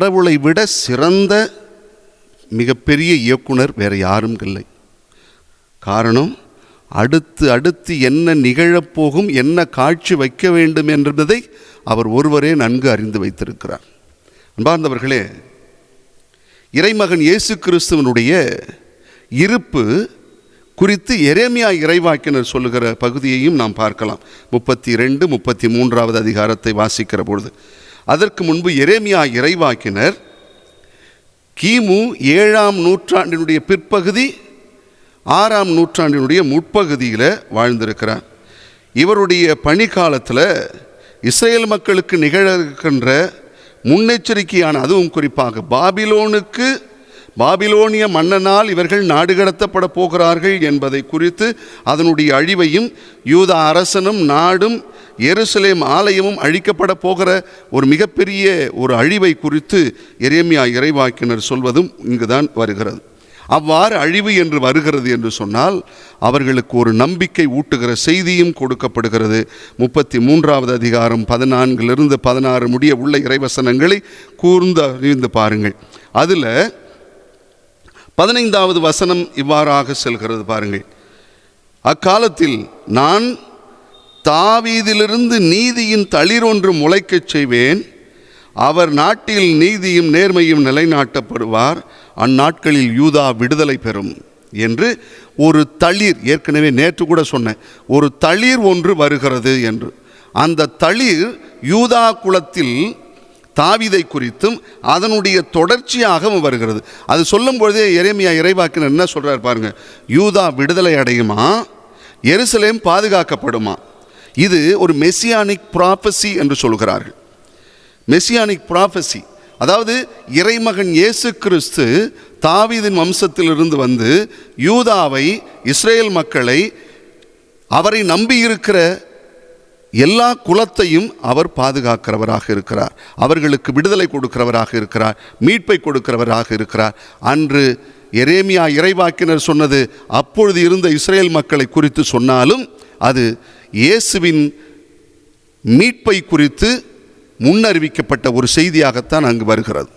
கடவுளை விட சிறந்த மிகப்பெரிய இயக்குனர் வேறு யாரும் இல்லை. காரணம், அடுத்து என்ன நிகழப்போகும், என்ன காட்சி வைக்க வேண்டும் என்பதை அவர் ஒருவரே நன்கு அறிந்து வைத்திருக்கிறார். அன்பார்ந்தவர்களே, இறைமகன் இயேசு கிறிஸ்துவனுடைய இருப்பு குறித்து எரேமியா இறைவாக்கினர் சொல்லுகிற பகுதியையும் நாம் பார்க்கலாம். 32, 33 அதிகாரத்தை வாசிக்கிற பொழுது, அதற்கு முன்பு எரேமியா இறைவாக்கினர் கிமு 7ஆம் நூற்றாண்டினுடைய பிற்பகுதி 6ஆம் நூற்றாண்டினுடைய முற்பகுதியில் வாழ்ந்திருக்கிறார். இவருடைய பணிக்காலத்தில் இஸ்ரேல் மக்களுக்கு நிகழ இருக்கின்ற முன்னெச்சரிக்கையான, அதுவும் குறிப்பாக பாபிலோனிய மன்னனால் இவர்கள் நாடு கடத்தப்பட போகிறார்கள் என்பதை குறித்து, அதனுடைய அழிவையும், யூதா அரசனும் நாடும் எருசலேம் ஆலயமும் அழிக்கப்பட போகிற ஒரு மிகப்பெரிய ஒரு அழிவை குறித்து எரேமியா இறைவாக்கினர் சொல்வதும் இங்குதான் வருகிறது. அவ்வாறு அழிவு என்று வருகிறது என்று சொன்னால் அவர்களுக்கு ஒரு நம்பிக்கை ஊட்டுகிற செய்தியும் கொடுக்கப்படுகிறது. 33வது அதிகாரம் 14 16 முடிய உள்ள இறைவசனங்களை கூர்ந்து அறிந்து பாருங்கள். அதில் 15வது வசனம் இவ்வாறாக செல்கிறது பாருங்கள். அக்காலத்தில் நான் தாவீதிலிருந்து நீதியின் தளிர் ஒன்று முளைக்கச் செய்வேன், அவர் நாட்டில் நீதியும் நேர்மையும் நிலைநாட்டப்படுவார், அந்நாட்களில் யூதா விடுதலை பெறும் என்று ஒரு தளிர், ஏற்கனவே நேற்று கூட சொன்னேன், ஒரு தளிர் ஒன்று வருகிறது என்று. அந்த தளிர் யூதா குலத்தில் தாவீதை குறித்தும் அதனுடைய தொடர்ச்சியாகவும் வருகிறது. அது சொல்லும் பொழுதே எரேமியா இறைவாக்கினர் என்ன சொல்றார் பாருங்க, யூதா விடுதலை அடையுமா, எருசலேம் பாதுகாக்கப்படுமா. இது ஒரு மெசியானிக் ப்ராஃபஸி என்று சொல்கிறார்கள். மெசியானிக் ப்ராஃபஸி, அதாவது இறைமகன் இயேசு கிறிஸ்து தாவீதின் வம்சத்திலிருந்து வந்து யூதாவை, இஸ்ரேல் மக்களை, அவரை நம்பியிருக்கிற எல்லா குலத்தையும் அவர் பாதுகாக்கிறவராக இருக்கிறார், அவர்களுக்கு விடுதலை கொடுக்கிறவராக இருக்கிறார், மீட்பை கொடுக்கிறவராக இருக்கிறார். அன்று எரேமியா இறைவாக்கினர் சொன்னது அப்பொழுது இருந்த இஸ்ரேல் மக்களை குறித்து சொன்னாலும் அது இயேசுவின் மீட்பை குறித்து முன்னறிவிக்கப்பட்ட ஒரு செய்தியாகத்தான் அங்கு வருகிறது.